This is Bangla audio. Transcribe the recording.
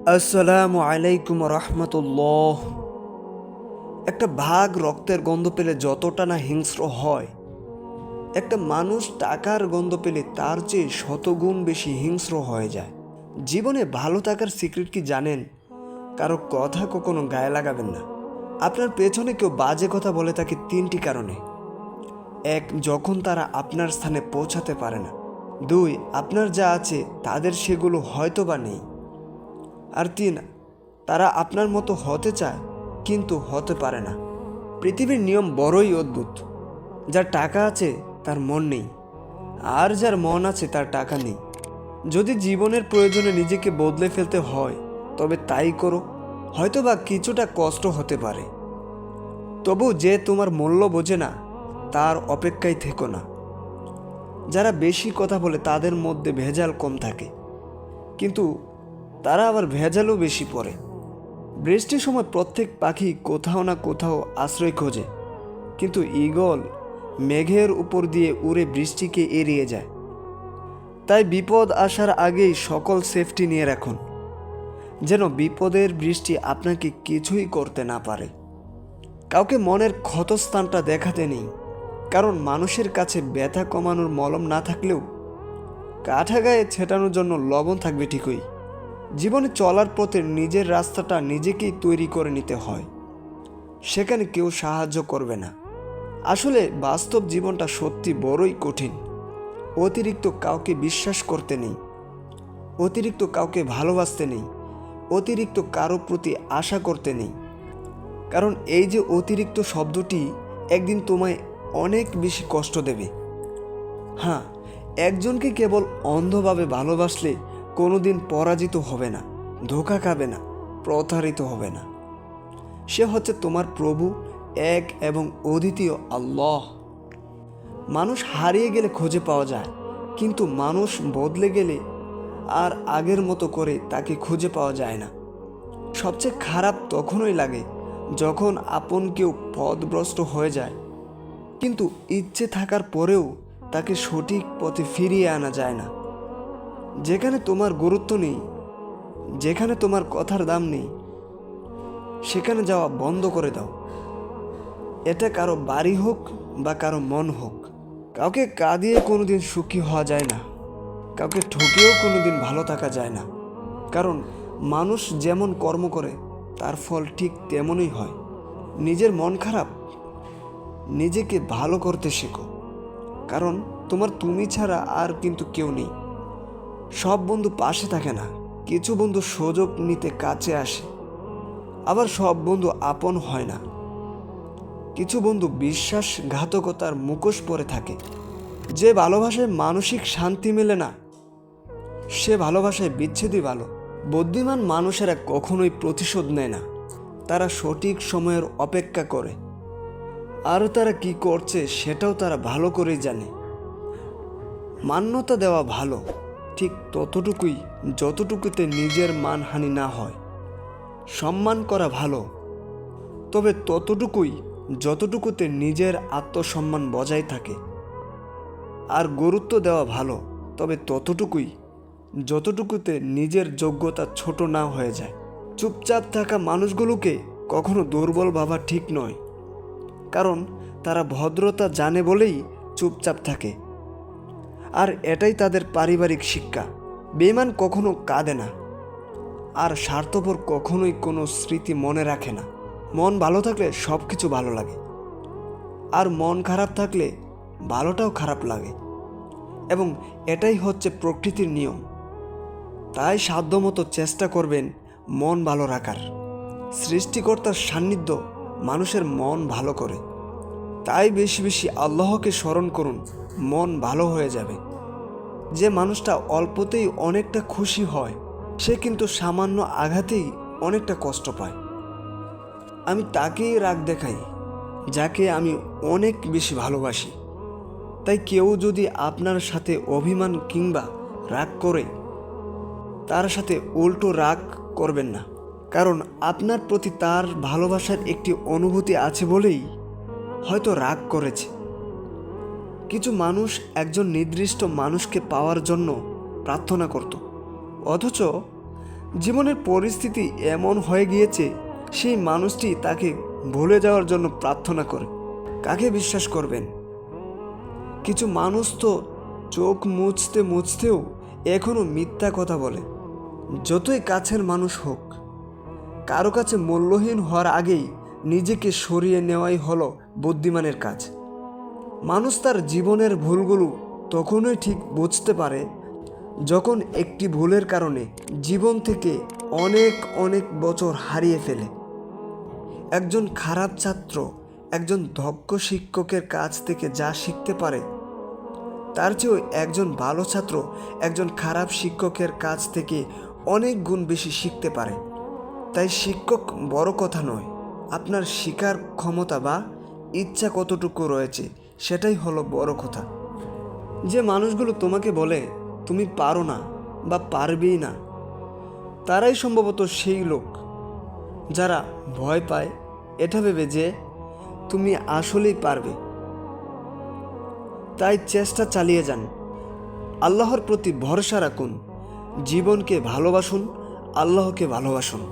আসসালামু আলাইকুম রহমতুল্লাহ। একটা ভাগ রক্তের গন্ধ পেলে যতটা না হিংস্র হয়, একটা মানুষ টাকার গন্ধ পেলে তার চেয়ে শতগুণ বেশি হিংস্র হয়ে যায়। জীবনে ভালো থাকার সিক্রেট কি জানেন? কারো কথা কখনো গায়ে লাগাবেন না। আপনার পেছনে কেউ বাজে কথা বলে থাকে তিনটি কারণে: এক, যখন তারা আপনার স্থানে পৌঁছাতে পারে না; দুই, আপনার যা আছে তাদের সেগুলো হয়তো বা নেই; আর তিন, তারা আপনার মতো হতে চায় কিন্তু হতে পারে না। পৃথিবীর নিয়ম বড়ই অদ্ভুত। যার টাকা আছে তার মন নেই, আর যার মন আছে তার টাকা নেই। যদি জীবনের প্রয়োজনে নিজেকে বদলে ফেলতে হয় তবে তাই করো। হয়তোবা কিছুটা কষ্ট হতে পারে, তবু যে তোমার মূল্য বোঝে না তার অপেক্ষায় থেকো না। যারা বেশি কথা বলে তাদের মধ্যে ভেজাল কম থাকে, কিন্তু তারা আবার ভেজালও বেশি পড়ে। বৃষ্টির সময় প্রত্যেক পাখি কোথাও না কোথাও আশ্রয় খোঁজে, কিন্তু ঈগল মেঘের উপর দিয়ে উড়ে বৃষ্টিকে এড়িয়ে যায়। তাই বিপদ আসার আগেই সকল সেফটি নিয়ে রাখুন, যেন বিপদের বৃষ্টি আপনাকে কিছুই করতে না পারে। কাউকে মনের ক্ষতস্থানটা দেখাতে নেই, কারণ মানুষের কাছে ব্যথা কমানোর মলম না থাকলেও কাঠা গায়ে ছেটানোর জন্য লবণ থাকবে ঠিকই। জীবনে চলার পথে নিজের রাস্তাটা নিজেকেই তৈরি করে নিতে হয়, সেখানে কেউ সাহায্য করবে না। আসলে বাস্তব জীবনটা সত্যি বড়ই কঠিন। অতিরিক্ত কাউকে বিশ্বাস করতে নেই, অতিরিক্ত কাউকে ভালোবাসতে নেই, অতিরিক্ত কারো প্রতি আশা করতে নেই। কারণ এই যে অতিরিক্ত শব্দটি একদিন তোমায় অনেক বেশি কষ্ট দেবে। হ্যাঁ, একজনকে কেবল অন্ধভাবে ভালোবাসলে কোনোদিন পরাজিত হবে না, ধোঁকা খাবে না, প্রতারিত হবে না। সে হচ্ছে তোমার প্রভু, এক এবং অদ্বিতীয় আল্লাহ। মানুষ হারিয়ে গেলে খুঁজে পাওয়া যায়, কিন্তু মানুষ বদলে গেলে আর আগের মতো করে তাকে খুঁজে পাওয়া যায় না। সবচেয়ে খারাপ তখনই লাগে যখন আপন কেউ পথভ্রষ্ট হয়ে যায়, কিন্তু ইচ্ছে থাকার পরেও তাকে সঠিক পথে ফিরিয়ে আনা যায় না। যেখানে তোমার গুরুত্ব নেই, যেখানে তোমার কথার দাম নেই, সেখানে যাওয়া বন্ধ করে দাও। এটা কারো বাড়ি হোক বা কারো মন হোক। কাউকে কাঁদিয়ে কোনোদিন সুখী হওয়া যায় না, কাউকে ঠকিয়েও কোনোদিন ভালো থাকা যায় না। কারণ মানুষ যেমন কর্ম করে তার ফল ঠিক তেমনই হয়। নিজের মন খারাপ, নিজেকে ভালো করতে শেখো, কারণ তোমার তুমি ছাড়া আর কিন্তু কেউ নেই। সব বন্ধু পাশে থাকে না, কিছু বন্ধু সুযোগ নিতে কাছে আসে, আবার সব বন্ধু আপন হয় না। কিছু বন্ধু বিশ্বাসঘাতকতার মুখোশ পরে থাকে। যে ভালোবাসায় মানসিক শান্তি মেলে না, সে ভালোবাসায় বিচ্ছেদই ভালো। বুদ্ধিমান মানুষেরা কখনোই প্রতিশোধ নেয় না, তারা সঠিক সময়ের অপেক্ষা করে। আর তারা কি করছে সেটাও তারা ভালো করেই জানে। মান্যতা দেওয়া ভালো, ঠিক ততটুকুই যতটুকুতে নিজের মানহানি না হয়। সম্মান করা ভালো, তবে ততটুকুই যতটুকুতে নিজের আত্মসম্মান বজায় থাকে। আর গুরুত্ব দেওয়া ভালো, তবে ততটুকুই যতটুকুতে নিজের যোগ্যতা ছোট না হয়ে যায়। চুপচাপ থাকা মানুষগুলোকে কখনো দুর্বল ভাবা ঠিক নয়, কারণ তারা ভদ্রতা জানে বলেই চুপচাপ থাকে, আর এটাই তাদের পারিবারিক শিক্ষা। বেঈমান কখনো কাঁদে না, আর স্বার্থপর কখনোই কোনো স্মৃতি মনে রাখে না। মন ভালো থাকলে সব কিছু ভালো লাগে, আর মন খারাপ থাকলে ভালোটাও খারাপ লাগে, এবং এটাই হচ্ছে প্রকৃতির নিয়ম। তাই সাধ্যমতো চেষ্টা করবেন মন ভালো রাখার। সৃষ্টিকর্তার সান্নিধ্য মানুষের মন ভালো করে। তাই বেশি বেশি আল্লাহকে স্মরণ করুন, মন ভালো হয়ে যাবে। যে মানুষটা অল্পতেই অনেকটা খুশি হয়, সে কিন্তু সামান্য আঘাতেই অনেকটা কষ্ট পায়। আমি তাকেই রাগ দেখাই যাকে আমি অনেক বেশি ভালোবাসি। তাই কেউ যদি আপনার সাথে অভিমান কিংবা রাগ করে, তার সাথে উল্টো রাগ করবেন না, কারণ আপনার প্রতি তার ভালোবাসার একটি অনুভূতি আছে বলেই হয়তো রাগ করেছে। কিছু মানুষ একজন নির্দিষ্ট মানুষকে পাওয়ার জন্য প্রার্থনা করত, অথচ জীবনের পরিস্থিতি এমন হয়ে গিয়েছে সেই মানুষটি তাকে ভুলে যাওয়ার জন্য প্রার্থনা করে। কাকে বিশ্বাস করবেন? কিছু মানুষ তো চোখ মুছতে মুছতেও এখনো মিথ্যা কথা বলে। যতই কাছের মানুষ হোক, কারো কাছে মূল্যহীন হওয়ার আগেই নিজেকে সরিয়ে নেওয়াই হলো বুদ্ধিমানের কাজ। মানুষ তার জীবনের ভুলগুলো তখনই ঠিক বুঝতে পারে যখন একটি ভুলের কারণে জীবন থেকে অনেক অনেক বছর হারিয়ে ফেলে। একজন খারাপ ছাত্র একজন দক্ষ শিক্ষকের কাছ থেকে যা শিখতে পারে, তার চেয়েও একজন ভালো ছাত্র একজন খারাপ শিক্ষকের কাছ থেকে অনেক গুণ বেশি শিখতে পারে। তাই শিক্ষক বড় কথা নয়, আপনার শিখার ক্ষমতা বা ইচ্ছা কতটুকু রয়েছে সেটাই হলো বড় কথা। যে মানুষগুলো তোমাকে বলে তুমি পারো না বা পারবেই না, তারাই সম্ভবত সেই লোক যারা ভয় পায় এটা ভেবে যে তুমি আসলেই পারবে। তাই চেষ্টা চালিয়ে যান, আল্লাহর প্রতি ভরসা রাখুন, জীবনকে ভালোবাসুন, আল্লাহকে ভালোবাসুন।